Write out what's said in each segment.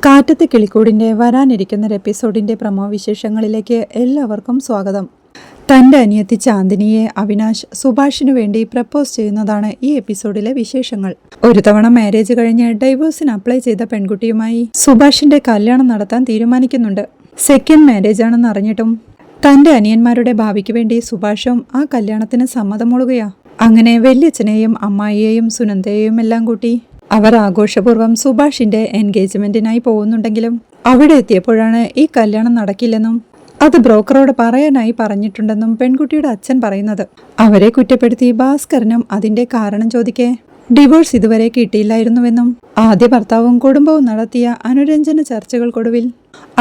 കാറ്റത്തെ കിളിക്കൂടിന്റെ വരാനിരിക്കുന്ന എപ്പിസോഡിന്റെ പ്രമോ വിശേഷങ്ങളിലേക്ക് എല്ലാവർക്കും സ്വാഗതം. തന്റെ അനിയത്തി ചാന്ദിനിയെ അവിനാശ് സുഭാഷിനു വേണ്ടി പ്രപ്പോസ് ചെയ്യുന്നതാണ് ഈ എപ്പിസോഡിലെ വിശേഷങ്ങൾ. ഒരു തവണ മാരേജ് കഴിഞ്ഞ് ഡൈവോഴ്സിന് അപ്ലൈ ചെയ്ത പെൺകുട്ടിയുമായി സുഭാഷിന്റെ കല്യാണം നടത്താൻ തീരുമാനിക്കുന്നുണ്ട്. സെക്കൻഡ് മാരേജ് ആണെന്ന് അറിഞ്ഞിട്ടും തന്റെ അനിയന്മാരുടെ ഭാവിക്ക് വേണ്ടി സുഭാഷും ആ കല്യാണത്തിന് സമ്മതമൊളുകയാ. അങ്ങനെ വല്യച്ഛനെയും അമ്മായിയെയും സുനന്ദയെയും എല്ലാം കൂട്ടി അവർ ആഘോഷപൂർവ്വം സുഭാഷിന്റെ എൻഗേജ്മെന്റിനായി പോകുന്നുണ്ടെങ്കിലും അവിടെ എത്തിയപ്പോഴാണ് ഈ കല്യാണം നടക്കില്ലെന്നും അത് ബ്രോക്കറോട് പറയാനായി പറഞ്ഞിട്ടുണ്ടെന്നും പെൺകുട്ടിയുടെ അച്ഛൻ പറയുന്നത്. അവരെ കുറ്റപ്പെടുത്തി ഭാസ്കരനും അതിന്റെ കാരണം ചോദിക്കെ ഡിവോഴ്സ് ഇതുവരെ കിട്ടിയില്ലായിരുന്നുവെന്നും ആദ്യ ഭർത്താവും കുടുംബവും നടത്തിയ അനുരഞ്ജന ചർച്ചകൾക്കൊടുവിൽ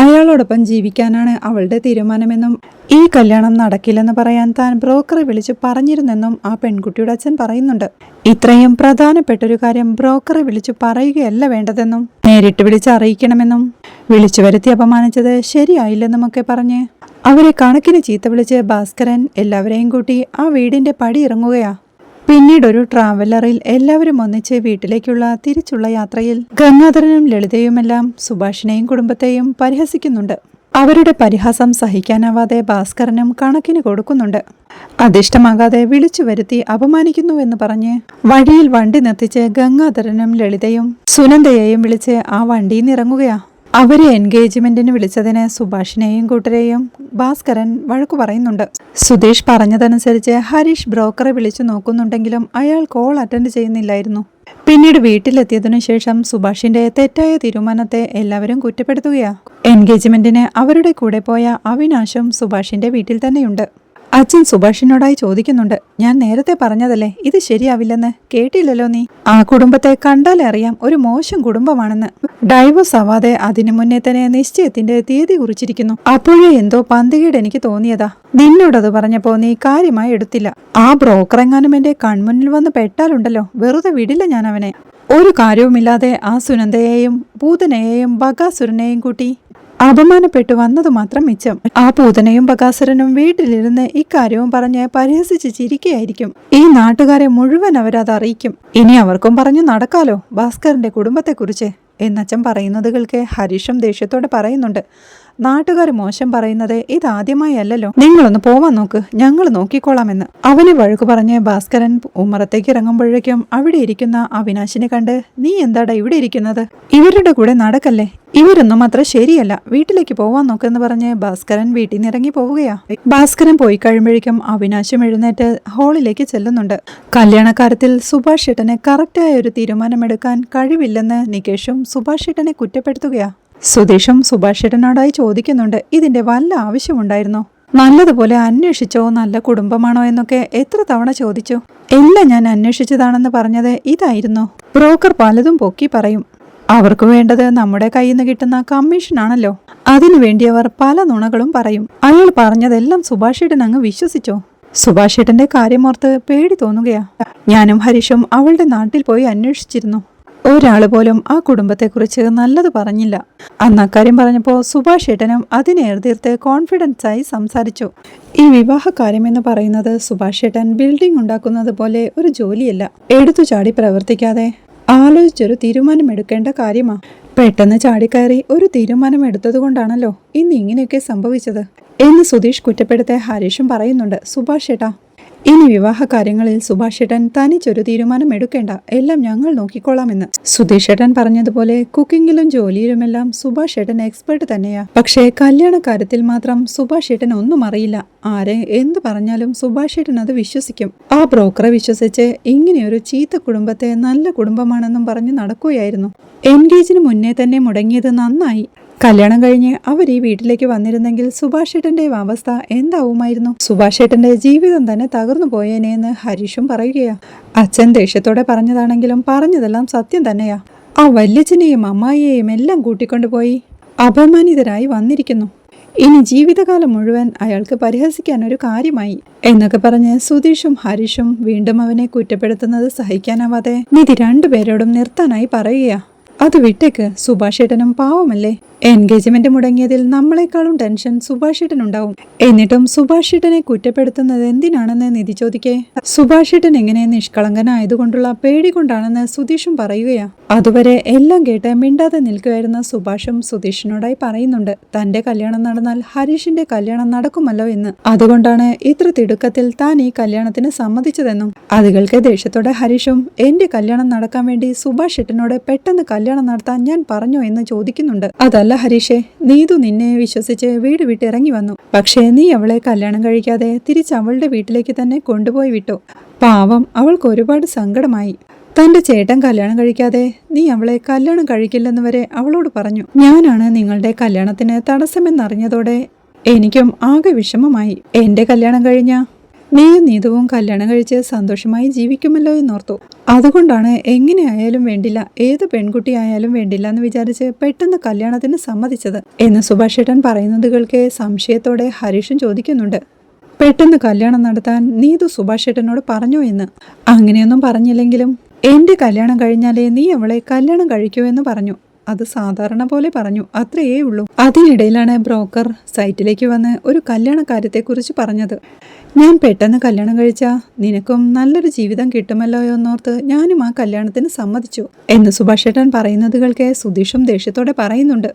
അയാളോടൊപ്പം ജീവിക്കാനാണ് അവളുടെ തീരുമാനമെന്നും ഈ കല്യാണം നടക്കില്ലെന്ന് പറയാൻ താൻ ബ്രോക്കറെ വിളിച്ച് പറഞ്ഞിരുന്നെന്നും ആ പെൺകുട്ടിയുടെ അച്ഛൻ പറയുന്നുണ്ട്. ഇത്രയും പ്രധാനപ്പെട്ടൊരു കാര്യം ബ്രോക്കറെ വിളിച്ചു പറയുകയല്ല വേണ്ടതെന്നും നേരിട്ട് വിളിച്ച് അറിയിക്കണമെന്നും വിളിച്ചു വരുത്തി അപമാനിച്ചത് ശരിയായില്ലെന്നുമൊക്കെ പറഞ്ഞ് അവരെ കണക്കിന് ചീത്ത വിളിച്ച് ഭാസ്കരൻ എല്ലാവരെയും കൂട്ടി ആ വീടിന്റെ പടി ഇറങ്ങുകയാ. പിന്നീടൊരു ട്രാവലറിൽ എല്ലാവരും ഒന്നിച്ച് വീട്ടിലേക്കുള്ള തിരിച്ചുള്ള യാത്രയിൽ ഗംഗാധരനും ലളിതയുമെല്ലാം സുഭാഷിനെയും കുടുംബത്തെയും പരിഹസിക്കുന്നുണ്ട്. അവരുടെ പരിഹാസം സഹിക്കാനാവാതെ ഭാസ്കരനും കണക്കിന് കൊടുക്കുന്നുണ്ട്. അതിഷ്ടമാകാതെ വിളിച്ചു വരുത്തി അപമാനിക്കുന്നുവെന്ന് പറഞ്ഞ് വഴിയിൽ വണ്ടി നിർത്തിച്ച് ഗംഗാധരനും ലളിതയും സുനന്ദയെയും വിളിച്ച് ആ വണ്ടിയിൽ നിന്ന് ഇറങ്ങുകയാ. അവരെ എൻഗേജ്മെന്റിന് വിളിച്ചതിന് സുഭാഷിനെയും കൂട്ടരെയും ഭാസ്കരൻ വഴക്കു പറയുന്നുണ്ട്. സുധീഷ് പറഞ്ഞതനുസരിച്ച് ഹരീഷ് ബ്രോക്കറെ വിളിച്ചു നോക്കുന്നുണ്ടെങ്കിലും അയാൾ കോൾ അറ്റൻഡ് ചെയ്യുന്നില്ലായിരുന്നു. പിന്നീട് വീട്ടിലെത്തിയതിനു ശേഷം സുഭാഷിന്റെ തെറ്റായ തീരുമാനത്തെ എല്ലാവരും കുറ്റപ്പെടുത്തുകയാ. എൻഗേജ്മെന്റിന് അവരുടെ കൂടെ പോയ അവിനാശും സുഭാഷിന്റെ വീട്ടിൽ തന്നെയുണ്ട്. അച്ഛൻ സുഭാഷിനോടായി ചോദിക്കുന്നുണ്ട്, ഞാൻ നേരത്തെ പറഞ്ഞതല്ലേ ഇത് ശരിയാവില്ലെന്ന്, കേട്ടില്ലല്ലോ നീ? ആ കുടുംബത്തെ കണ്ടാലേ അറിയാം ഒരു മോശം കുടുംബമാണെന്ന്. ഡൈവോഴ്സ് ആവാതെ അതിനു മുന്നേ തന്നെ നിശ്ചയത്തിന്റെ തീയതി കുറിച്ചിരിക്കുന്നു. അപ്പോഴേ എന്തോ പന്തികേട് എനിക്ക് തോന്നിയതാ. നിന്നോടത് പറഞ്ഞപ്പോ നീ കാര്യമായി എടുത്തില്ല. ആ ബ്രോക്കർ എങ്ങാനും എന്റെ കൺമുന്നിൽ വന്ന് പെട്ടാലുണ്ടല്ലോ വെറുതെ വിടില്ല ഞാൻ അവനെ. ഒരു കാര്യവുമില്ലാതെ ആ സുനന്ദയെയും പൂതനയെയും ബകാസുരനെയും കൂട്ടി അപമാനപ്പെട്ടു വന്നത് മാത്രം മിച്ചം. ആ പൂതനയും ബകാസുരനും വീട്ടിലിരുന്ന് ഇക്കാര്യവും പറഞ്ഞ് പരിഹസിച്ച് ചിരിക്കുകയായിരിക്കും. ഈ നാട്ടുകാരെ മുഴുവൻ അവരത് അറിയിക്കും. ഇനി അവർക്കും പറഞ്ഞു നടക്കാലോ ഭാസ്കറിന്റെ കുടുംബത്തെക്കുറിച്ച് എന്നച്ഛൻ പറയുന്നത് കേൾക്കെ ഹരീഷും ദേഷ്യത്തോടെ പറയുന്നുണ്ട്, നാട്ടുകാർ മോശം പറയുന്നത് ഇതാദ്യമായി അല്ലല്ലോ, നിങ്ങളൊന്ന് പോവാൻ നോക്ക്, ഞങ്ങൾ നോക്കിക്കോളാമെന്ന്. അവനെ വഴക്കു പറഞ്ഞ് ഭാസ്കരൻ ഉമ്മറത്തേക്ക് ഇറങ്ങുമ്പോഴേക്കും അവിടെ ഇരിക്കുന്ന അവിനാശിനെ കണ്ട്, നീ എന്താടാ ഇവിടെ ഇരിക്കുന്നത്? ഇവരുടെ കൂടെ നടക്കല്ലേ, ഇവരൊന്നും അത്ര ശരിയല്ല, വീട്ടിലേക്ക് പോവാൻ നോക്കെന്ന് പറഞ്ഞ് ഭാസ്കരൻ വീട്ടിൽ നിന്ന് ഇറങ്ങി പോവുകയാ. ഭാസ്കരൻ പോയി കഴിയുമ്പോഴേക്കും അവിനാശും എഴുന്നേറ്റ് ഹാളിലേക്ക് ചെല്ലുന്നുണ്ട്. കല്യാണക്കാര്യത്തിൽ സുഭാഷ് ഏട്ടന് കറക്റ്റായ ഒരു തീരുമാനമെടുക്കാൻ കഴിവില്ലെന്ന് നികേഷും സുഭാഷ് ഏട്ടനെ കുറ്റപ്പെടുത്തുകയാ. സുധീഷും സുഭാഷ് ഏട്ടനോടായി ചോദിക്കുന്നുണ്ട്, ഇതിന്റെ വല്ല ആവശ്യമുണ്ടായിരുന്നോ? നല്ലതുപോലെ അന്വേഷിച്ചോ, നല്ല കുടുംബമാണോ എന്നൊക്കെ എത്ര തവണ ചോദിച്ചു. എല്ലാം ഞാൻ അന്വേഷിച്ചതാണെന്ന് പറഞ്ഞത് ഇതായിരുന്നു. ബ്രോക്കർ പലതും പൊക്കി പറയും. അവർക്ക് വേണ്ടത് നമ്മുടെ കയ്യിൽ നിന്ന് കിട്ടുന്ന കമ്മീഷനാണല്ലോ. അതിനുവേണ്ടി അവർ പല നുണകളും പറയും. അയാൾ പറഞ്ഞതെല്ലാം സുഭാഷ് ഏട്ടൻ അങ്ങ് വിശ്വസിച്ചോ? സുഭാഷ് ഏട്ടന്റെ കാര്യമോർത്ത് പേടി തോന്നുകയാ. ഞാനും ഹരീഷും അവളുടെ നാട്ടിൽ പോയി അന്വേഷിച്ചിരുന്നു. ഒരാള് പോലും ആ കുടുംബത്തെക്കുറിച്ച് നല്ലത് പറഞ്ഞില്ല. അന്ന് അക്കാര്യം പറഞ്ഞപ്പോ സുഭാഷ് ഏട്ടനും അതിനെ എതിർത്ത് കോൺഫിഡൻസ് ആയി സംസാരിച്ചു. ഈ വിവാഹ കാര്യമെന്ന് പറയുന്നത് സുഭാഷ് ഏട്ടൻ ബിൽഡിംഗ് ഉണ്ടാക്കുന്നത് പോലെ ഒരു ജോലിയല്ല. എടുത്തു ചാടി പ്രവർത്തിക്കാതെ ആലോചിച്ചൊരു തീരുമാനമെടുക്കേണ്ട കാര്യമാ. പെട്ടെന്ന് ചാടിക്കയറി ഒരു തീരുമാനം എടുത്തതുകൊണ്ടാണല്ലോ ഇന്ന് ഇങ്ങനെയൊക്കെ സംഭവിച്ചത് എന്ന് സുധീഷ് കുറ്റപ്പെടുത്ത ഹരീഷും പറയുന്നുണ്ട്. സുഭാഷ് ഏട്ടാ, ഇനി വിവാഹ കാര്യങ്ങളിൽ സുഭാഷ് ഏട്ടൻ തനിച്ചൊരു തീരുമാനം എടുക്കേണ്ട, എല്ലാം ഞങ്ങൾ നോക്കിക്കോളാമെന്ന്. സുധീഷ് ഏട്ടൻ പറഞ്ഞതുപോലെ കുക്കിങ്ങിലും ജോലിയിലുമെല്ലാം സുഭാഷ് ഏട്ടൻ എക്സ്പെർട്ട് തന്നെയാ. പക്ഷേ കല്യാണക്കാര്യത്തിൽ മാത്രം സുഭാഷ് ഏട്ടൻ ഒന്നും അറിയില്ല. ആരെ എന്ത് പറഞ്ഞാലും സുഭാഷ് ഏട്ടൻ അത് വിശ്വസിക്കും. ആ ബ്രോക്കറെ വിശ്വസിച്ച് ഇങ്ങനെയൊരു ചീത്ത കുടുംബത്തെ നല്ല കുടുംബമാണെന്നും പറഞ്ഞ് നടക്കുകയായിരുന്നു. എൻഗേജിന് മുന്നേ തന്നെ മുടങ്ങിയത് നന്നായി. കല്യാണം കഴിഞ്ഞ് അവർ ഈ വീട്ടിലേക്ക് വന്നിരുന്നെങ്കിൽ സുഭാഷ് ഏട്ടന്റെ അവസ്ഥ എന്താവുമായിരുന്നു? സുഭാഷ് ഏട്ടന്റെ ജീവിതം തന്നെ തകർന്നു പോയേനെന്ന് ഹരീഷും പറയുകയാ. അച്ഛൻ ദേഷ്യത്തോടെ പറഞ്ഞതാണെങ്കിലും പറഞ്ഞതെല്ലാം സത്യം തന്നെയാ. ആ വല്യച്ഛനെയും അമ്മായിയെയും എല്ലാം കൂട്ടിക്കൊണ്ടുപോയി അപമാനിതരായി വന്നിരിക്കുന്നു. ഇനി ജീവിതകാലം മുഴുവൻ അയാൾക്ക് പരിഹസിക്കാൻ ഒരു കാര്യമായി എന്നൊക്കെ പറഞ്ഞ് സുധീഷും ഹരീഷും വീണ്ടും അവനെ കുറ്റപ്പെടുത്തുന്നത് സഹിക്കാനാവാതെ നിധി രണ്ടുപേരോടും നിർത്താനായി പറയുകയാ. അത് വിട്ടേക്ക്, സുഭാഷ് ഏട്ടനും പാവമല്ലേ. എൻഗേജ്മെന്റ് മുടങ്ങിയതിൽ നമ്മളെക്കാളും ടെൻഷൻ സുഭാഷ് ഏട്ടനുണ്ടാവും. എന്നിട്ടും സുഭാഷ് ഏട്ടനെ കുറ്റപ്പെടുത്തുന്നത് എന്തിനാണെന്ന് നിധി ചോദിക്കേ. സുഭാഷ് ഏട്ടൻ എങ്ങനെ നിഷ്കളങ്കനായതുകൊണ്ടുള്ള പേടി കൊണ്ടാണെന്ന് സുധീഷും പറയുകയാ. അതുവരെ എല്ലാം കേട്ട് മിണ്ടാതെ നിൽക്കുകയായിരുന്ന സുഭാഷും സുധീഷിനോടായി പറയുന്നുണ്ട്, തന്റെ കല്യാണം നടന്നാൽ ഹരീഷിന്റെ കല്യാണം നടക്കുമല്ലോ എന്ന്. അതുകൊണ്ടാണ് ഇത്ര തിടുക്കത്തിൽ താൻ ഈ കല്യാണത്തിന് സമ്മതിച്ചതെന്നും. അത് കേൾക്കെ ദേഷ്യത്തോടെ ഹരീഷും, എന്റെ കല്യാണം നടക്കാൻ വേണ്ടി സുഭാഷ് ഏട്ടനോട് പെട്ടെന്ന് കല്യാണം നടത്താൻ ഞാൻ പറഞ്ഞോ എന്ന് ചോദിക്കുന്നുണ്ട്. അതല്ല ഹരീഷേ, നീതു നിന്നെ വിശ്വസിച്ച് വീട് വിട്ടിറങ്ങി വന്നു. പക്ഷേ നീ അവളെ കല്യാണം കഴിക്കാതെ തിരിച്ച് അവളുടെ വീട്ടിലേക്ക് തന്നെ കൊണ്ടുപോയി വിട്ടു. പാവം, അവൾക്ക് ഒരുപാട് സങ്കടമായി. തന്റെ ചേട്ടൻ കല്യാണം കഴിക്കാതെ നീ അവളെ കല്യാണം കഴിക്കില്ലെന്ന് വരെ അവളോട് പറഞ്ഞു. ഞാനാണ് നിങ്ങളുടെ കല്യാണത്തിന് തടസ്സമെന്നറിഞ്ഞതോടെ എനിക്കും ആകെ വിഷമമായി. എന്റെ കല്യാണം കഴിഞ്ഞ നീയും നീതുവും കല്യാണം കഴിച്ച് സന്തോഷമായി ജീവിക്കുമല്ലോ എന്നോർത്തു. അതുകൊണ്ടാണ് എങ്ങനെയായാലും വേണ്ടില്ല, ഏത് പെൺകുട്ടിയായാലും വേണ്ടില്ല എന്ന് വിചാരിച്ച് പെട്ടെന്ന് കല്യാണത്തിന് സമ്മതിച്ചത് എന്ന് സുഭാഷ് ഏട്ടൻ പറയുന്നത് കേൾക്കെ സംശയത്തോടെ ഹരീഷും ചോദിക്കുന്നുണ്ട്. പെട്ടെന്ന് കല്യാണം നടത്താൻ നീതു സുഭാഷ് ഏട്ടനോട് പറഞ്ഞോ എന്ന്. അങ്ങനെയൊന്നും പറഞ്ഞില്ലെങ്കിലും എന്റെ കല്യാണം കഴിഞ്ഞാലേ നീ അവളെ കല്യാണം കഴിക്കൂ എന്ന് പറഞ്ഞു. അത് സാധാരണ പോലെ പറഞ്ഞു, അത്രയേ ഉള്ളൂ. അതിനിടയിലാണ് ബ്രോക്കർ സൈറ്റിലേക്ക് വന്ന് ഒരു കല്യാണ കാര്യത്തെക്കുറിച്ച് പറഞ്ഞത്. ഞാൻ പെട്ടെന്ന് കല്യാണം കഴിച്ചാൽ നിനക്കും നല്ലൊരു ജീവിതം കിട്ടുമല്ലോ എന്നോർത്ത് ഞാനും ആ കല്യാണത്തിന് സമ്മതിച്ചു എന്ന് സുഭാഷ് ഏട്ടൻ പറയുന്നത് കേൾക്കെ സുധീഷും ദേഷ്യത്തോടെ പറയുന്നുണ്ട്.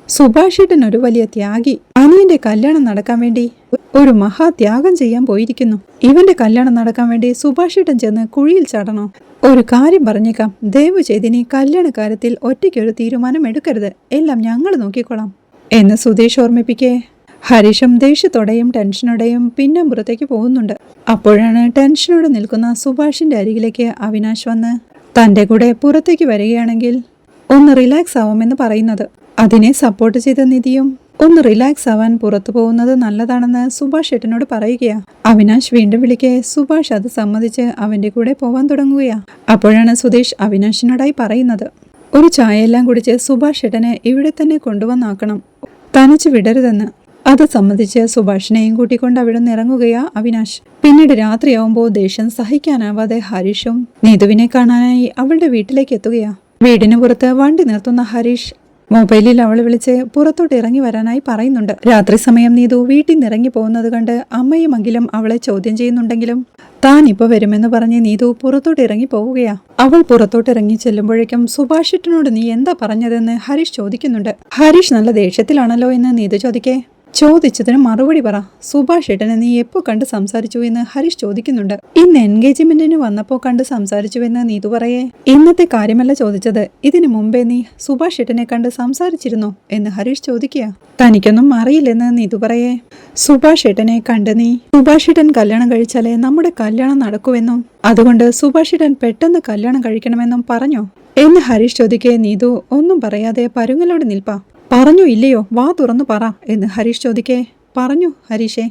സുഭാഷ് ഏട്ടൻ ഒരു വലിയ ത്യാഗി. അനിയന്റെ കല്യാണം നടക്കാൻ വേണ്ടി ഒരു മഹാത്യാഗം ചെയ്യാൻ പോയിരിക്കുന്നു. ഇവന്റെ കല്യാണം നടക്കാൻ വേണ്ടി സുഭാഷ് ഏട്ടൻ ചെന്ന് കുഴിയിൽ ചാടണോ? ഒരു കാര്യം പറഞ്ഞേക്കാം, ദയവ് ചെയ്തിനി കല്യാണ കാര്യത്തിൽ ഒറ്റയ്ക്കൊരു തീരുമാനം എടുക്കരുത്. എല്ലാം ഞങ്ങൾ നോക്കിക്കോളാം എന്ന് സുധീഷ് ഓർമ്മിപ്പിക്കേ ഹരീഷും ദേഷ്യത്തോടെയും ടെൻഷനോടെയും പിന്നമ്പുറത്തേക്ക് പോകുന്നുണ്ട്. അപ്പോഴാണ് ടെൻഷനോടെ നിൽക്കുന്ന സുഭാഷിന്റെ അരികിലേക്ക് അവിനാശ് വന്ന് തന്റെ കൂടെ പുറത്തേക്ക് വരികയാണെങ്കിൽ ഒന്ന് റിലാക്സ് ആവാമെന്ന് പറയുന്നത്. അതിനെ സപ്പോർട്ട് ചെയ്ത നിധിയും ഒന്ന് റിലാക്സ് ആവാൻ പുറത്തു പോകുന്നത് നല്ലതാണെന്ന് സുഭാഷ് ഏട്ടനോട് പറയുകയാ. അവിനാശ് വീണ്ടും വിളിക്കെ സുഭാഷ് അത് സമ്മതിച്ച് അവന്റെ കൂടെ പോവാൻ തുടങ്ങുകയാ. അപ്പോഴാണ് സുധീഷ് അവിനാശിനോടായി പറയുന്നത്, ഒരു ചായയെല്ലാം കുടിച്ച് സുഭാഷ് ഏട്ടനെ ഇവിടെ തന്നെ കൊണ്ടുവന്നാക്കണം, തനിച്ച് വിടരുതെന്ന്. അത് സമ്മതിച്ച് സുഭാഷിനെയും കൂട്ടിക്കൊണ്ട് അവിടെ നിന്ന് ഇറങ്ങുകയാ അവിനാശ്. പിന്നീട് രാത്രിയാവുമ്പോൾ ദേഷ്യം സഹിക്കാനാവാതെ ഹരീഷും നീതുവിനെ കാണാനായി അവളുടെ വീട്ടിലേക്ക് എത്തുകയാ. വീടിന് പുറത്ത് വണ്ടി നിർത്തുന്ന ഹരീഷ് മൊബൈലിൽ അവളെ വിളിച്ച് പുറത്തോട്ട് ഇറങ്ങി വരാനായി പറയുന്നുണ്ട്. രാത്രി സമയം നീതു വീട്ടിൽ നിന്ന് ഇറങ്ങി പോകുന്നത് കണ്ട് അമ്മയും അഖിലും അവളെ ചോദ്യം ചെയ്യുന്നുണ്ടെങ്കിലും താൻ ഇപ്പൊ വരുമെന്ന് പറഞ്ഞ് നീതു പുറത്തോട്ട് ഇറങ്ങി പോവുകയാ. അവൾ പുറത്തോട്ട് ഇറങ്ങി ചെല്ലുമ്പോഴേക്കും സുഭാഷ് ഏട്ടനോട് നീ എന്താ പറഞ്ഞതെന്ന് ഹരീഷ് ചോദിക്കുന്നുണ്ട്. ഹരീഷ് നല്ല ദേഷ്യത്തിലാണല്ലോ എന്ന് നീതു ചോദിക്കേ ചോദിച്ചതിന് മറുപടി പറ, സുഭാഷ് ഏട്ടനെ നീ എപ്പോ കണ്ട് സംസാരിച്ചു എന്ന് ഹരീഷ് ചോദിക്കുന്നുണ്ട്. ഇന്ന് എൻഗേജ്മെന്റിന് വന്നപ്പോ കണ്ട് സംസാരിച്ചുവെന്ന് നീതു പറയേ ഇന്നത്തെ കാര്യമല്ല ചോദിച്ചത്, ഇതിനു മുമ്പേ നീ സുഭാഷ് ഏട്ടനെ കണ്ട് സംസാരിച്ചിരുന്നോ എന്ന് ഹരീഷ് ചോദിക്കുക. തനിക്കൊന്നും അറിയില്ലെന്ന് നീതു പറയേ സുഭാഷ് ഏട്ടനെ കണ്ട് നീ സുഭാഷ് ഏട്ടൻ കല്യാണം കഴിച്ചാലേ നമ്മുടെ കല്യാണം നടക്കുമെന്നും അതുകൊണ്ട് സുഭാഷ് ഏട്ടൻ പെട്ടെന്ന് കല്യാണം കഴിക്കണമെന്നും പറഞ്ഞോ എന്ന് ഹരീഷ് ചോദിക്കേ നീതു ഒന്നും പറയാതെ പരുങ്ങലോടെ നിൽപ്പാ. പറഞ്ഞു ഇല്ലയോ, വാ തുറന്നു പറ എന്ന് ഹരീഷ് ചോദിക്കേ. പറഞ്ഞു ഹരീഷേ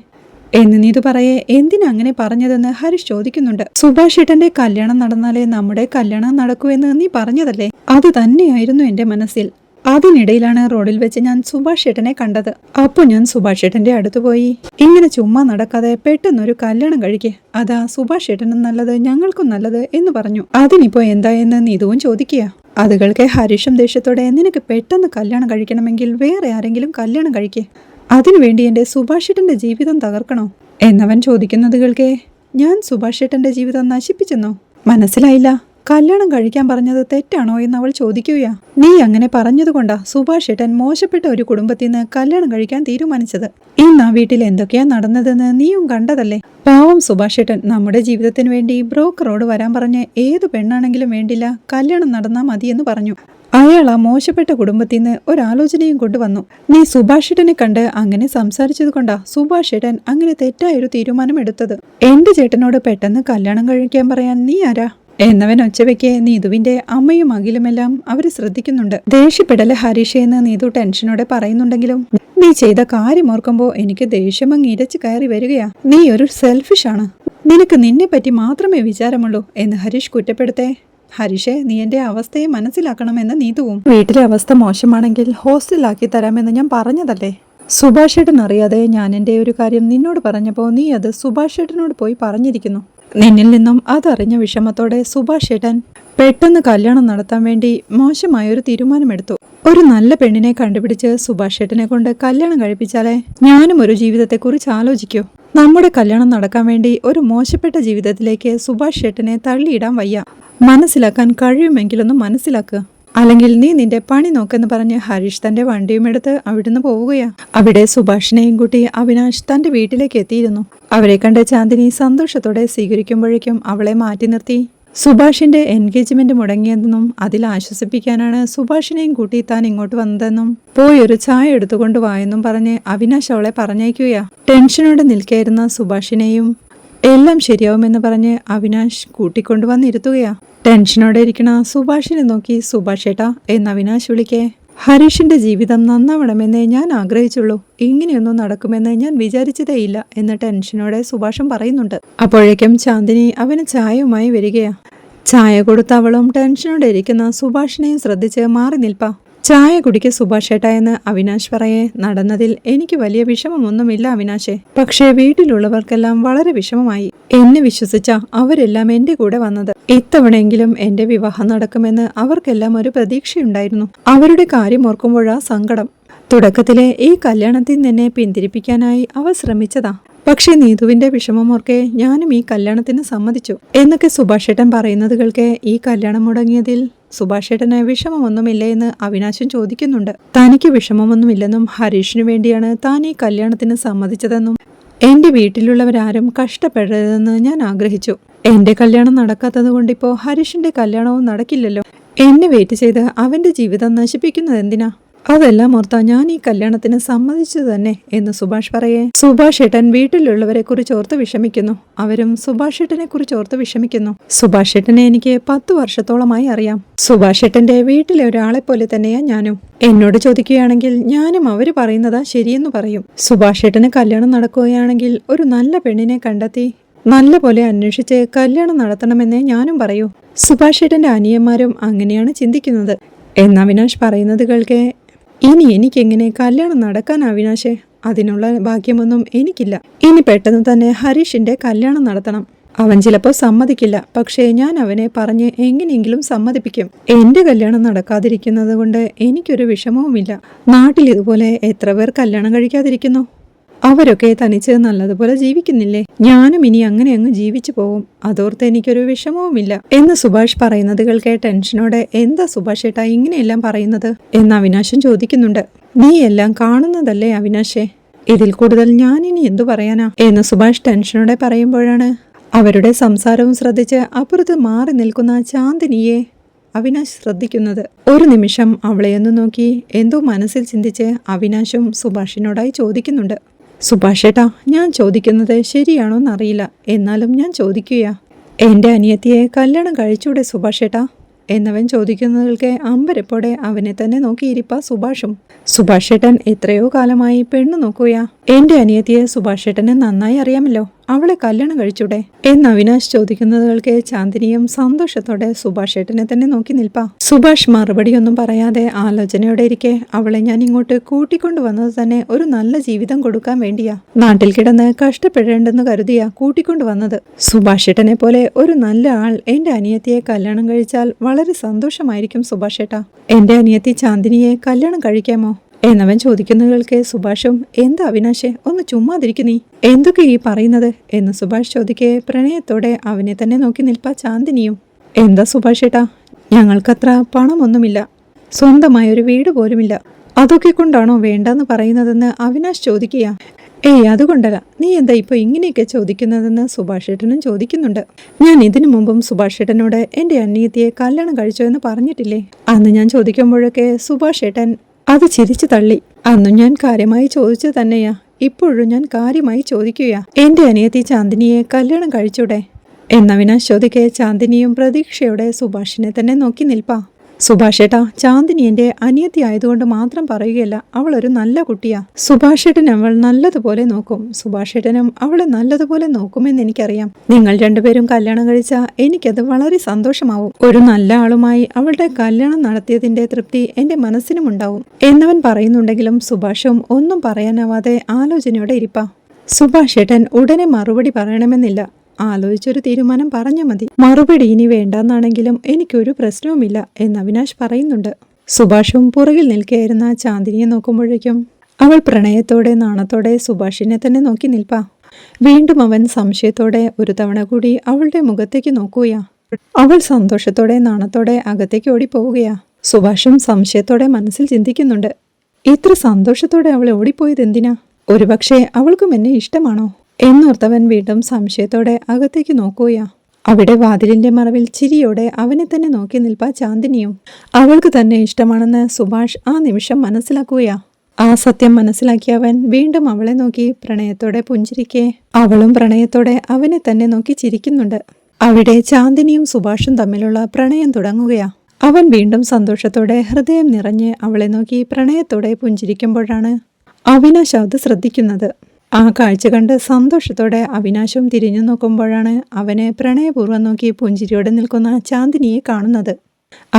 എന്ന് നീതു പറയേ. എന്തിനാ അങ്ങനെ പറഞ്ഞതെന്ന് ഹരീഷ് ചോദിക്കുന്നുണ്ട്. സുഭാഷ് ഏട്ടന്റെ കല്യാണം നടന്നാലേ നമ്മുടെ കല്യാണം നടക്കൂ എന്ന് നീ പറഞ്ഞതല്ലേ, അത് തന്നെയായിരുന്നു എന്റെ മനസ്സിൽ. അതിനിടയിലാണ് റോഡിൽ വെച്ച് ഞാൻ സുഭാഷ് ഏട്ടനെ കണ്ടത്. അപ്പോൾ ഞാൻ സുഭാഷ് ഏട്ടന്റെ അടുത്ത് പോയി ഇങ്ങനെ ചുമ്മാ നടക്കാതെ പെട്ടെന്നൊരു കല്യാണം കഴിക്കേ, അതാ സുഭാഷ് ഏട്ടനും നല്ലത് ഞങ്ങൾക്കും നല്ലത് എന്ന് പറഞ്ഞു. അതിനിപ്പോ എന്തായെന്ന് നീതുവും ചോദിക്കുക. അത് കേൾക്കെ ഹരീഷും ദേഷ്യത്തോടെ നിനക്ക് പെട്ടെന്ന് കല്യാണം കഴിക്കണമെങ്കിൽ വേറെ ആരെങ്കിലും കല്യാണം കഴിക്കേ, അതിനുവേണ്ടി എന്റെ സുഭാഷ് ഏട്ടന്റെ ജീവിതം തകർക്കണോ എന്നവൻ ചോദിക്കുന്നത് കേൾക്കെ ഞാൻ സുഭാഷ് ഏട്ടന്റെ ജീവിതം നശിപ്പിച്ചെന്നോ? മനസ്സിലായില്ല. കല്യാണം കഴിക്കാൻ പറഞ്ഞത് തെറ്റാണോ എന്ന് അവൾ ചോദിക്കുകയാ. നീ അങ്ങനെ പറഞ്ഞതുകൊണ്ടാ സുഭാഷ് ഏട്ടൻ മോശപ്പെട്ട ഒരു കുടുംബത്തിൽ നിന്ന് കല്യാണം കഴിക്കാൻ തീരുമാനിച്ചത്. ഇന്ന് ആ വീട്ടിൽ എന്തൊക്കെയാ നടന്നതെന്ന് നീയും കണ്ടതല്ലേ. പാവം സുഭാഷ് ഏട്ടൻ നമ്മുടെ ജീവിതത്തിന് വേണ്ടി ബ്രോക്കറോട് വരാൻ പറഞ്ഞ് ഏതു പെണ്ണാണെങ്കിലും വേണ്ടില്ല, കല്യാണം നടന്നാൽ മതിയെന്ന് പറഞ്ഞു. അയാൾ ആ മോശപ്പെട്ട കുടുംബത്തിൽ നിന്ന് ഒരാലോചനയും കൊണ്ടുവന്നു. നീ സുഭാഷ് ഏട്ടനെ കണ്ട് അങ്ങനെ സംസാരിച്ചത് കൊണ്ടാ സുഭാഷ് ഏട്ടൻ അങ്ങനെ തെറ്റായൊരു തീരുമാനം എടുത്തത്. എന്റെ ചേട്ടനോട് പെട്ടെന്ന് കല്യാണം കഴിക്കാൻ പറയാൻ നീ ആരാ എന്നവൻ ഒച്ചവെക്കെ നീതുവിന്റെ അമ്മയും അഖിലുമെല്ലാം അവര് ശ്രദ്ധിക്കുന്നുണ്ട്. ദേഷ്യപ്പെടല് ഹരീഷ് എന്ന് നീതു ടെൻഷനോടെ പറയുന്നുണ്ടെങ്കിലും നീ ചെയ്ത കാര്യം ഓർക്കുമ്പോ എനിക്ക് ദേഷ്യമങ്ങ് ഇരച്ചു കയറി വരികയാ. നീ ഒരു സെൽഫിഷാണ്, നിനക്ക് നിന്നെ പറ്റി മാത്രമേ വിചാരമുള്ളൂ എന്ന് ഹരീഷ് കുറ്റപ്പെടുത്തേ. ഹരീഷേ, നീ എന്റെ അവസ്ഥയെ മനസ്സിലാക്കണമെന്ന് നീതുവും. വീട്ടിലെ അവസ്ഥ മോശമാണെങ്കിൽ ഹോസ്റ്റലിലാക്കി തരാമെന്ന് ഞാൻ പറഞ്ഞതല്ലേ. സുഭാഷ് ഏട്ടൻ അറിയാതെ ഞാൻ എൻ്റെ ഒരു കാര്യം നിന്നോട് പറഞ്ഞപ്പോൾ നീ അത് സുഭാഷ് ഏട്ടനോട് പോയി പറഞ്ഞിരിക്കുന്നു. നിന്നിൽ നിന്നും അതറിഞ്ഞ വിഷമത്തോടെ സുഭാഷ് ഏട്ടൻ പെട്ടെന്ന് കല്യാണം നടത്താൻ വേണ്ടി മോശമായൊരു തീരുമാനമെടുത്തു. ഒരു നല്ല പെണ്ണിനെ കണ്ടുപിടിച്ച് സുഭാഷ് ഏട്ടനെ കൊണ്ട് കല്യാണം കഴിപ്പിച്ചാലേ ഞാനും ഒരു ജീവിതത്തെക്കുറിച്ച് ആലോചിക്കൂ. നമ്മുടെ കല്യാണം നടക്കാൻ വേണ്ടി ഒരു മോശപ്പെട്ട ജീവിതത്തിലേക്ക് സുഭാഷ് ഏട്ടനെ തള്ളിയിടാൻ വയ്യ. മനസ്സിലാക്കാൻ കഴിയുമെങ്കിലൊന്നും മനസ്സിലാക്കുക. അല്ലെങ്കിൽ നീ നിന്റെ പണി നോക്കെന്ന് പറഞ്ഞ് ഹരീഷ് തന്റെ വണ്ടിയും എടുത്ത് അവിടുന്ന് പോവുകയാ. അവിടെ സുഭാഷിനെയും കൂട്ടി അവിനാശ് തന്റെ വീട്ടിലേക്ക് എത്തിയിരുന്നു. അവരെ കണ്ട് ചാന്ദിനി സന്തോഷത്തോടെ സ്വീകരിക്കുമ്പോഴേക്കും അവളെ മാറ്റി നിർത്തി. സുഭാഷിന്റെ എൻഗേജ്മെന്റ് മുടങ്ങിയതെന്നും അതിൽ ആശ്വസിപ്പിക്കാനാണ് സുഭാഷിനെയും കൂട്ടി താൻ ഇങ്ങോട്ട് വന്നതെന്നും പോയൊരു ചായ എടുത്തുകൊണ്ട് വായെന്നും പറഞ്ഞ് അവിനാശ് അവളെ പറഞ്ഞയക്കുകയാ. ടെൻഷനോടെ നിൽക്കായിരുന്ന സുഭാഷിനെയും എല്ലാം ശരിയാവുമെന്ന് പറഞ്ഞ് അവിനാശ് കൂട്ടിക്കൊണ്ടുവന്നിരുത്തുകയാ. ടെൻഷനോടെ ഇരിക്കണ സുഭാഷിനെ നോക്കി സുഭാഷ് ഏട്ടാ എന്ന് അവിനാശ് വിളിക്കേ. ഹരീഷിന്റെ ജീവിതം നന്നാവണമെന്നേ ഞാൻ ആഗ്രഹിച്ചുള്ളൂ. ഇങ്ങനെയൊന്നും നടക്കുമെന്ന് ഞാൻ വിചാരിച്ചതേയില്ല എന്ന് ടെൻഷനോടെ സുഭാഷും പറയുന്നുണ്ട്. അപ്പോഴേക്കും ചാന്ദിനി അവന് ചായയുമായി വരികയാ. ചായ കൊടുത്ത അവളും ടെൻഷനോടെ ഇരിക്കുന്ന സുഭാഷിനെയും ശ്രദ്ധിച്ച് മാറി നിൽപ്പാ. ചായ കുടിക്ക് സുഭാഷ് ഏട്ടാ എന്ന് അവിനാശ് പറയേ. നടന്നതിൽ എനിക്ക് വലിയ വിഷമമൊന്നുമില്ല അവിനാശേ. പക്ഷേ വീട്ടിലുള്ളവർക്കെല്ലാം വളരെ വിഷമമായി. എന്നെ വിശ്വസിച്ച അവരെല്ലാം എന്റെ കൂടെ വന്നത്. ഇത്തവണയെങ്കിലും എന്റെ വിവാഹം നടക്കുമെന്ന് അവർക്കെല്ലാം ഒരു പ്രതീക്ഷയുണ്ടായിരുന്നു. അവരുടെ കാര്യം ഓർക്കുമ്പോഴാ സങ്കടം. തുടക്കത്തിലെ ഈ കല്യാണത്തിൽ നിന്നെ പിന്തിരിപ്പിക്കാനായി അവർ ശ്രമിച്ചതാ. പക്ഷേ നീതുവിന്റെ വിഷമമോർക്കെ ഞാനും ഈ കല്യാണത്തിന് സമ്മതിച്ചു എന്നൊക്കെ സുഭാഷ് ഏട്ടൻ പറയുന്നത് കേൾക്കെ ഈ കല്യാണം മുടങ്ങിയതിൽ സുഭാഷ് ഏട്ടന് വിഷമമൊന്നുമില്ലേ എന്ന് അവിനാശും ചോദിക്കുന്നുണ്ട്. തനിക്ക് വിഷമമൊന്നുമില്ലെന്നും ഹരീഷിനു വേണ്ടിയാണ് താൻ ഈ കല്യാണത്തിന് സമ്മതിച്ചതെന്നും എന്റെ വീട്ടിലുള്ളവരാരും കഷ്ടപ്പെടരുതെന്ന് ഞാൻ ആഗ്രഹിച്ചു. എന്റെ കല്യാണം നടക്കാത്തത് കൊണ്ടിപ്പോ ഹരീഷിന്റെ കല്യാണവും നടക്കില്ലല്ലോ. എന്നെ വെയിറ്റ് ചെയ്ത് അവന്റെ ജീവിതം നശിപ്പിക്കുന്നത് എന്തിനാ? അതെല്ലാം ഓർത്താ ഞാൻ ഈ കല്യാണത്തിന് സമ്മതിച്ചു തന്നെ എന്ന് സുഭാഷ് പറയേ. സുഭാഷ് ഏട്ടൻ വീട്ടിലുള്ളവരെ കുറിച്ച് ഓർത്ത് വിഷമിക്കുന്നു. അവരും സുഭാഷ് ഏട്ടനെ കുറിച്ച് ഓർത്ത് വിഷമിക്കുന്നു. സുഭാഷ് ഏട്ടനെ എനിക്ക് 10 വർഷത്തോളമായി അറിയാം. സുഭാഷ് ഏട്ടന്റെ വീട്ടിലെ ഒരാളെ പോലെ തന്നെയാ ഞാനും. എന്നോട് ചോദിക്കുകയാണെങ്കിൽ ഞാനും അവര് പറയുന്നതാ ശരിയെന്ന് പറയും. സുഭാഷ് ഏട്ടന് കല്യാണം നടക്കുകയാണെങ്കിൽ ഒരു നല്ല പെണ്ണിനെ കണ്ടെത്തി നല്ല പോലെ അന്വേഷിച്ച് കല്യാണം നടത്തണമെന്നേ ഞാനും പറയൂ. സുഭാഷ് ഏട്ടന്റെ അനിയന്മാരും അങ്ങനെയാണ് ചിന്തിക്കുന്നത് എന്ന് അവിനാശ് പറയുന്നത് കേൾക്കെ. ഇനി എനിക്കെങ്ങനെ കല്യാണം നടക്കാൻ അവിനാശേ? അതിനുള്ള ഭാഗ്യമൊന്നും എനിക്കില്ല. ഇനി പെട്ടെന്ന് തന്നെ ഹരീഷിന്റെ കല്യാണം നടത്തണം. അവൻ ചിലപ്പോൾ സമ്മതിക്കില്ല. പക്ഷേ ഞാൻ അവനെ പറഞ്ഞ് എങ്ങനെയെങ്കിലും സമ്മതിപ്പിക്കും. എന്റെ കല്യാണം നടക്കാതിരിക്കുന്നത് കൊണ്ട് എനിക്കൊരു വിഷമവുമില്ല. നാട്ടിൽ ഇതുപോലെ എത്ര പേർ കല്യാണം കഴിക്കാതിരിക്കുന്നു? അവരൊക്കെ തനിച്ച് നല്ലതുപോലെ ജീവിക്കുന്നില്ലേ? ഞാനും ഇനി അങ്ങനെ അങ്ങ് ജീവിച്ചു പോവും. അതോർത്ത് എനിക്കൊരു വിഷമവുമില്ല എന്ന് സുഭാഷ് പറയുന്നത് കേൾക്കെ ടെൻഷനോടെ എന്താ സുഭാഷ് ഏട്ടാ ഇങ്ങനെയെല്ലാം പറയുന്നത് എന്ന് അവിനാശും ചോദിക്കുന്നുണ്ട്. നീ എല്ലാം കാണുന്നതല്ലേ അവിനാശേ? ഇതിൽ കൂടുതൽ ഞാനിനി എന്തു പറയാനാ എന്ന് സുഭാഷ് ടെൻഷനോടെ പറയുമ്പോഴാണ് അവരുടെ സംസാരവും ശ്രദ്ധിച്ച് അപ്പുറത്ത് മാറി നിൽക്കുന്ന ചാന്ദിനിയെ അവിനാശ് ശ്രദ്ധിക്കുന്നത്. ഒരു നിമിഷം അവളെയൊന്നു നോക്കി എന്തോ മനസ്സിൽ ചിന്തിച്ച് അവിനാശും സുഭാഷിനോടായി ചോദിക്കുന്നുണ്ട്. സുഭാഷ് ഏട്ടാ, ഞാൻ ചോദിക്കുന്നത് ശരിയാണോന്നറിയില്ല, എന്നാലും ഞാൻ ചോദിക്കുകയാ. എന്റെ അനിയത്തിയെ കല്യാണം കഴിച്ചൂടെ സുഭാഷ് ഏട്ടാ എന്നവൻ ചോദിക്കുന്നതിൽക്കെ അമ്പരപ്പോടെ അവനെ തന്നെ നോക്കിയിരിപ്പാ സുഭാഷും. സുഭാഷ് ഏട്ടൻ എത്രയോ കാലമായി പെണ്ണു നോക്കുകയാ. എന്റെ അനിയത്തിയെ സുഭാഷ് ഏട്ടന് നന്നായി അറിയാമല്ലോ. അവളെ കല്യാണം കഴിച്ചൂടെ എന്ന് അവിനാശ് ചോദിക്കുന്നതുകൾക്ക് ചാന്ദിനിയും സന്തോഷത്തോടെ സുഭാഷ് ഏട്ടനെ തന്നെ നോക്കി നിൽപ്പാ. സുഭാഷ് മറുപടിയൊന്നും പറയാതെ ആലോചനയോടെ ഇരിക്കെ അവളെ ഞാൻ ഇങ്ങോട്ട് കൂട്ടിക്കൊണ്ടുവന്നത് തന്നെ ഒരു നല്ല ജീവിതം കൊടുക്കാൻ വേണ്ടിയാ. നാട്ടിൽ കിടന്ന് കഷ്ടപ്പെടേണ്ടെന്ന് കരുതിയാ കൂട്ടിക്കൊണ്ടുവന്നത്. സുഭാഷ് ഏട്ടനെ പോലെ ഒരു നല്ല ആൾ എന്റെ അനിയത്തിയെ കല്യാണം കഴിച്ചാൽ വളരെ സന്തോഷമായിരിക്കും സുഭാഷ് ഏട്ടാ. എന്റെ അനിയത്തി ചാന്ദിനിയെ കല്യാണം കഴിക്കാമോ എന്നവൻ ചോദിക്കുന്നതുകൾക്ക് സുഭാഷും എന്താ അവിനാശെ ഒന്ന് ചുമ്മാതിരിക്കുന്നീ, എന്തൊക്കെ ഈ പറയുന്നത് എന്ന് സുഭാഷ് ചോദിക്കെ പ്രണയത്തോടെ അവനെ തന്നെ നോക്കി നിൽപ്പാ ചാന്ദിനിയും. എന്താ സുഭാഷ് ഏട്ടാ, ഞങ്ങൾക്കത്ര പണമൊന്നുമില്ല, സ്വന്തമായൊരു വീട് പോലുമില്ല, അതൊക്കെ കൊണ്ടാണോ വേണ്ടെന്ന് പറയുന്നതെന്ന് അവിനാശ് ചോദിക്കുക. ഏയ് അതുകൊണ്ടല്ല, നീ എന്താ ഇപ്പോൾ ഇങ്ങനെയൊക്കെ ചോദിക്കുന്നതെന്ന് സുഭാഷ് ഏട്ടനും ചോദിക്കുന്നുണ്ട്. ഞാൻ ഇതിനു മുമ്പും സുഭാഷ് ഏട്ടനോട് എൻ്റെ അനിയത്തിയെ കല്യാണം കഴിച്ചോ എന്ന് പറഞ്ഞിട്ടില്ലേ? അന്ന് ഞാൻ ചോദിക്കുമ്പോഴൊക്കെ സുഭാഷ് ഏട്ടൻ അത് ചിരിച്ചു തള്ളി. അന്നും ഞാൻ കാര്യമായി ചോദിച്ചു തന്നെയാ, ഇപ്പോഴും ഞാൻ കാര്യമായി ചോദിക്കുകയാ. എൻ്റെ അനിയത്തി ചാന്ദിനിയെ കല്യാണം കഴിച്ചൂടെ എന്നവിനാശ് ചോദിക്കെ ചാന്ദിനിയും പ്രതീക്ഷയോടെ സുഭാഷിനെ തന്നെ നോക്കി നിൽപ്പാ. സുഭാഷ് ഏട്ടാ, ചാന്ദിനി എൻ്റെ അനിയത്തി ആയതുകൊണ്ട് മാത്രം പറയുകയല്ല, അവൾ ഒരു നല്ല കുട്ടിയാ. സുഭാഷ് ഏട്ടൻ അവൾ നല്ലതുപോലെ നോക്കും. സുഭാഷ് ഏട്ടനും അവളെ നല്ലതുപോലെ നോക്കുമെന്ന് എനിക്കറിയാം. നിങ്ങൾ രണ്ടുപേരും കല്യാണം കഴിച്ചാൽ എനിക്കത് വളരെ സന്തോഷമാവും. ഒരു നല്ല ആളുമായി അവളുടെ കല്യാണം നടത്തിയതിന്റെ തൃപ്തി എൻ്റെ മനസ്സിനും ഉണ്ടാവും എന്നവൻ പറയുന്നുണ്ടെങ്കിലും സുഭാഷും ഒന്നും പറയാനാവാതെ ആലോചനയോടെ ഇരിപ്പാ. സുഭാഷ് ഏട്ടൻ ഉടനെ മറുപടി പറയണമെന്നില്ല. ആലോചിച്ചൊരു തീരുമാനം പറഞ്ഞാൽ മതി. മറുപടി ഇനി വേണ്ടെന്നാണെങ്കിലും എനിക്കൊരു പ്രശ്നവുമില്ല എന്ന് അവിനാശ് പറയുന്നുണ്ട്. സുഭാഷും പുറകിൽ നിൽക്കുകയായിരുന്ന ചാന്ദിനിയെ നോക്കുമ്പോഴേക്കും അവൾ പ്രണയത്തോടെ നാണത്തോടെ സുഭാഷിനെ തന്നെ നോക്കി നിൽപ്പാ. വീണ്ടും അവൻ സംശയത്തോടെ ഒരു തവണ കൂടി അവളുടെ മുഖത്തേക്ക് നോക്കുകയാ. അവൾ സന്തോഷത്തോടെ നാണത്തോടെ അകത്തേക്ക് ഓടിപ്പോവുകയാ. സുഭാഷും സംശയത്തോടെ മനസ്സിൽ ചിന്തിക്കുന്നുണ്ട്, ഇത്ര സന്തോഷത്തോടെ അവൾ ഓടിപ്പോയത് എന്തിനാ? ഒരുപക്ഷെ അവൾക്കും എന്നെ ഇഷ്ടമാണോ എന്നോർത്തവൻ വീണ്ടും സംശയത്തോടെ അകത്തേക്ക് നോക്കുകയാ. അവിടെ വാതിലിന്റെ മറവിൽ ചിരിയോടെ അവനെ തന്നെ നോക്കി നിൽപ്പാ ചാന്ദിനിയും. അവൾക്ക് തന്നെ ഇഷ്ടമാണെന്ന് സുഭാഷ് ആ നിമിഷം മനസ്സിലാക്കുകയാ. ആ സത്യം മനസ്സിലാക്കിയ അവൻ വീണ്ടും അവളെ നോക്കി പ്രണയത്തോടെ പുഞ്ചിരിക്കെ അവളും പ്രണയത്തോടെ അവനെ തന്നെ നോക്കി ചിരിക്കുന്നുണ്ട്. അവിടെ ചാന്ദിനിയും സുഭാഷും തമ്മിലുള്ള പ്രണയം തുടങ്ങുകയാ. അവൻ വീണ്ടും സന്തോഷത്തോടെ ഹൃദയം നിറഞ്ഞ് അവളെ നോക്കി പ്രണയത്തോടെ പുഞ്ചിരിക്കുമ്പോഴാണ് അവിനാശ് അത് ശ്രദ്ധിക്കുന്നത്. ആ കാഴ്ച കണ്ട് സന്തോഷത്തോടെ അവിനാശും തിരിഞ്ഞു നോക്കുമ്പോഴാണ് അവനെ പ്രണയപൂർവ്വം നോക്കി പുഞ്ചിരിയോടെ നിൽക്കുന്ന ചാന്ദിനിയെ കാണുന്നത്.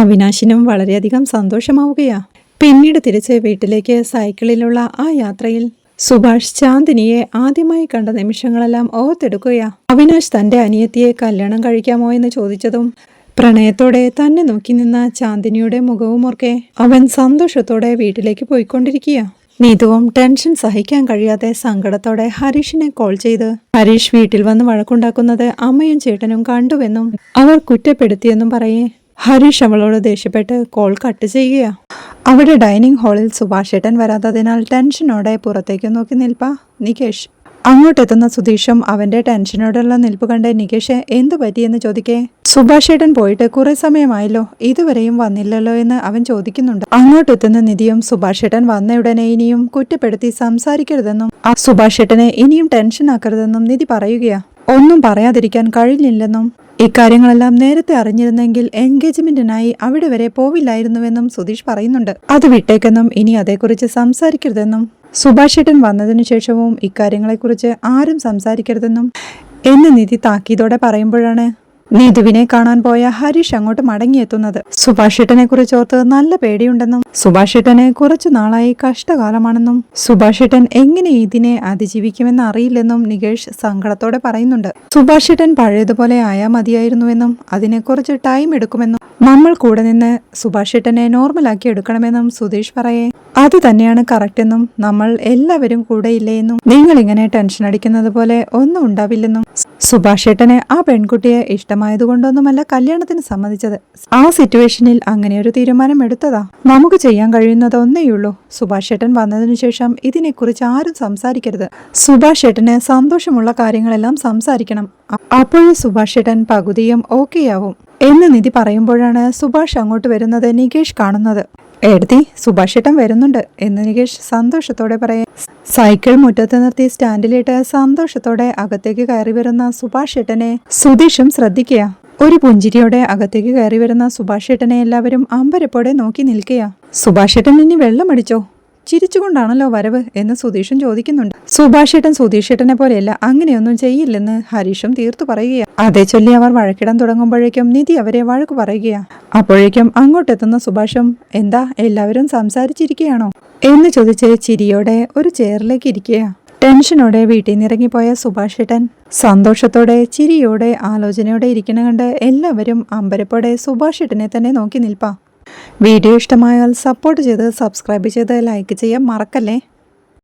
അവിനാശിനും വളരെയധികം സന്തോഷമാവുകയാ. പിന്നീട് തിരിച്ച് വീട്ടിലേക്ക് സൈക്കിളിലുള്ള ആ യാത്രയിൽ സുഭാഷ് ചാന്ദിനിയെ ആദ്യമായി കണ്ട നിമിഷങ്ങളെല്ലാം ഓർത്തെടുക്കുകയാ. അവിനാശ് തന്റെ അനിയത്തിയെ കല്യാണം കഴിക്കാമോ എന്ന് ചോദിച്ചതും പ്രണയത്തോടെ തന്നെ നോക്കി നിന്ന ചാന്ദിനിയുടെ മുഖവുമൊക്കെ അവൻ സന്തോഷത്തോടെ വീട്ടിലേക്ക് പോയിക്കൊണ്ടിരിക്കുക. നീതുവും ടെൻഷൻ സഹിക്കാൻ കഴിയാതെ സങ്കടത്തോടെ ഹരീഷിനെ കോൾ ചെയ്ത് ഹരീഷ് വീട്ടിൽ വന്ന് വഴക്കുണ്ടാക്കുന്നത് അമ്മയും ചേട്ടനും കണ്ടുവെന്നും അവർ കുറ്റപ്പെടുത്തിയെന്നും പറയേ ഹരീഷ് അവളോട് ദേഷ്യപ്പെട്ട് കോൾ കട്ട് ചെയ്യുക. അവിടെ ഡൈനിങ് ഹാളിൽ സുഭാഷേട്ടൻ വരാത്തതിനാൽ ടെൻഷനോടെ പുറത്തേക്ക് നോക്കി നിൽപ്പാ നികേഷ്. അങ്ങോട്ടെത്തുന്ന സുധീഷും അവന്റെ ടെൻഷനോടുള്ള നിൽപ്പ് കണ്ട് നികേഷ് എന്തു പറ്റിയെന്ന് ചോദിക്കേ സുഭാഷേട്ടൻ പോയിട്ട് കുറെ സമയമായല്ലോ, ഇതുവരെയും വന്നില്ലല്ലോ എന്ന് അവൻ ചോദിക്കുന്നുണ്ട്. അങ്ങോട്ടെത്തുന്ന നിധിയും സുഭാഷേട്ടൻ വന്നയുടനെ ഇനിയും കുറ്റപ്പെടുത്തി സംസാരിക്കരുതെന്നും ആ സുഭാഷേട്ടനെ ഇനിയും ടെൻഷൻ ആക്കരുതെന്നും നിധി പറയുകയാ. ഒന്നും പറയാതിരിക്കാൻ കഴിഞ്ഞില്ലെന്നും ഇക്കാര്യങ്ങളെല്ലാം നേരത്തെ അറിഞ്ഞിരുന്നെങ്കിൽ എൻഗേജ്മെന്റിനായി അവിടെ വരെ പോവില്ലായിരുന്നുവെന്നും സുധീഷ് പറയുന്നുണ്ട്. അത് വിട്ടേക്കെന്നും ഇനി അതേക്കുറിച്ച് സംസാരിക്കരുതെന്നും സുഭാഷേട്ടൻ വന്നതിനു ശേഷവും ഇക്കാര്യങ്ങളെക്കുറിച്ച് ആരും സംസാരിക്കരുതെന്നും എന്ന് നിധി താക്കീതോടെ പറയുമ്പോഴാണ് നീതുവിനെ കാണാൻ പോയ ഹരീഷ് അങ്ങോട്ട് മടങ്ങിയെത്തുന്നത്. സുഭാഷേട്ടനെ കുറിച്ചോർത്ത് നല്ല പേടിയുണ്ടെന്നും സുഭാഷേട്ടന് കുറച്ചു നാളായി കഷ്ടകാലമാണെന്നും സുഭാഷേട്ടൻ എങ്ങനെ ഇതിനെ അതിജീവിക്കുമെന്ന് അറിയില്ലെന്നും നികേഷ് സങ്കടത്തോടെ പറയുന്നുണ്ട്. സുഭാഷേട്ടൻ പഴയതുപോലെ ആയാൽ മതിയായിരുന്നുവെന്നും അതിനെ കുറച്ച് ടൈം എടുക്കുമെന്നും നമ്മൾ കൂടെ നിന്ന് സുഭാഷേട്ടനെ നോർമലാക്കി എടുക്കണമെന്നും സുധീഷ് പറയേ അത് തന്നെയാണ് കറക്റ്റ് എന്നും നമ്മൾ എല്ലാവരും കൂടെ ഇല്ലേ എന്നും നിങ്ങൾ ഇങ്ങനെ ടെൻഷൻ അടിക്കുന്നത് പോലെ ഒന്നും ഉണ്ടാവില്ലെന്നും സുഭാഷേട്ടന് ആ പെൺകുട്ടിയെ ഇഷ്ടമായതുകൊണ്ടൊന്നുമല്ല കല്യാണത്തിന് സമ്മതിച്ചത്. ആ സിറ്റുവേഷനിൽ അങ്ങനെ ഒരു തീരുമാനം എടുത്തതാ. നമുക്ക് ചെയ്യാൻ കഴിയുന്നത് ഒന്നേയുള്ളൂ, സുഭാഷേട്ടൻ വന്നതിനു ശേഷം ഇതിനെക്കുറിച്ച് ആരും സംസാരിക്കരുത്. സുഭാഷേട്ടന് സന്തോഷമുള്ള കാര്യങ്ങളെല്ലാം സംസാരിക്കണം. അപ്പോഴും സുഭാഷേട്ടൻ പകുതിയും ഓക്കെയാവും എന്ന് നിധി പറയുമ്പോഴാണ് സുഭാഷ് അങ്ങോട്ട് വരുന്നത് നികേഷ് കാണുന്നത്. എഴുതി സുഭാഷേട്ടൻ വരുന്നുണ്ട് എന്ന് നികേഷ് സന്തോഷത്തോടെ പറയാം. സൈക്കിൾ മുറ്റത്ത് നിർത്തി സ്റ്റാൻഡിലിട്ട് സന്തോഷത്തോടെ അകത്തേക്ക് കയറി വരുന്ന സുഭാഷേട്ടനെ സുധീഷും ശ്രദ്ധിക്കുക. ഒരു പുഞ്ചിരിയോടെ അകത്തേക്ക് കയറി വരുന്ന സുഭാഷേട്ടനെ എല്ലാവരും അമ്പരപ്പോടെ നോക്കി നിൽക്കുക. സുഭാഷേട്ടൻ ഇനി വെള്ളമടിച്ചോ? ചിരിച്ചുകൊണ്ടാണല്ലോ വരവ് എന്ന് സുധീഷും ചോദിക്കുന്നുണ്ട്. സുഭാഷേട്ടൻ സുധീഷേട്ടനെ പോലെയല്ല, അങ്ങനെയൊന്നും ചെയ്യില്ലെന്ന് ഹരീഷും തീർത്തു പറയുകയാണ്. അതേ ചൊല്ലി അവർ വഴക്കിടാൻ തുടങ്ങുമ്പോഴേക്കും നിധി അവരെ വഴക്ക് പറയുകയാ. അപ്പോഴേക്കും അങ്ങോട്ടെത്തുന്ന സുഭാഷും എന്താ എല്ലാവരും സംസാരിച്ചിരിക്കുകയാണോ എന്ന് ചോദിച്ച് ചിരിയോടെ ഒരു ചെയറിലേക്ക് ഇരിക്കുക. ടെൻഷനോടെ വീട്ടിൽ നിന്നിറങ്ങിപ്പോയ സുഭാഷേട്ടൻ സന്തോഷത്തോടെ ചിരിയോടെ ആലോചനയോടെ ഇരിക്കണ കണ്ട് എല്ലാവരും അമ്പരപ്പോടെ സുഭാഷേട്ടനെ തന്നെ നോക്കി നിൽപ്പാ. വീഡിയോ ഇഷ്ടമായാൽ സപ്പോർട്ട് ചെയ്ത് സബ്സ്ക്രൈബ് ചെയ്ത് ലൈക്ക് ചെയ്യാൻ മറക്കല്ലേ.